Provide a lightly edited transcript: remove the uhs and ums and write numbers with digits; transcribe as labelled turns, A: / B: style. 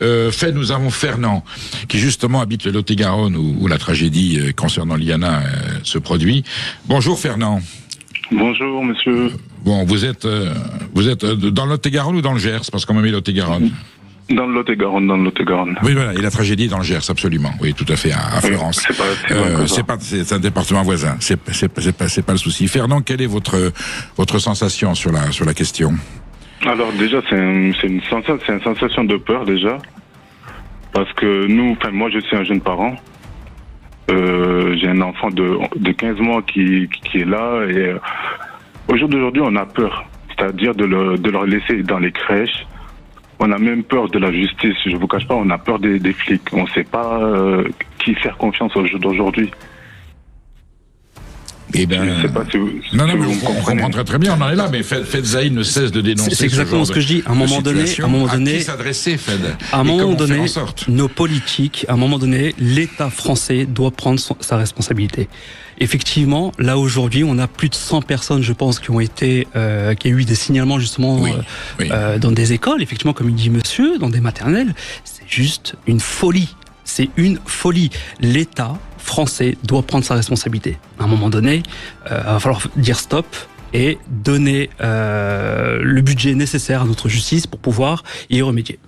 A: Fait, nous avons Fernand, qui justement habite le Lot-et-Garonne, où la tragédie concernant Liana se produit. Bonjour Fernand.
B: Bonjour monsieur.
A: Bon, vous êtes dans le Lot-et-Garonne ou dans le Gers, parce qu'on m'a mis Lot-et-Garonne.
B: Dans le Lot-et-Garonne.
A: Oui, voilà, et la tragédie dans le Gers, absolument. Oui, tout à fait, à Florence. C'est un département voisin. C'est pas le souci. Fernand, quelle est votre sensation sur la question?
B: Alors déjà, c'est une sensation de peur déjà, parce que moi je suis un jeune parent. J'ai un enfant de 15 mois qui est là et au jour d'aujourd'hui, on a peur, c'est-à-dire de leur laisser dans les crèches. On a même peur de la justice, je vous cache pas, on a peur des flics. On ne sait pas qui faire confiance au jour d'aujourd'hui.
A: Eh ben,
B: je ne sais pas si vous
A: on comprend très bien, on en est là, mais Fed Zaïn ne cesse de dénoncer.
C: C'est exactement ce que je dis. À un moment donné,
A: à qui s'adresser, Fed?
C: À un moment donné, nos politiques, à un moment donné, l'État français doit prendre sa responsabilité. Effectivement, là aujourd'hui, on a plus de 100 personnes, je pense, qui ont eu des signalements justement dans des écoles, effectivement, comme il dit monsieur, dans des maternelles. C'est juste une folie. C'est une folie. L'État français doit prendre sa responsabilité. À un moment donné, il va falloir dire stop et donner le budget nécessaire à notre justice pour pouvoir y remédier.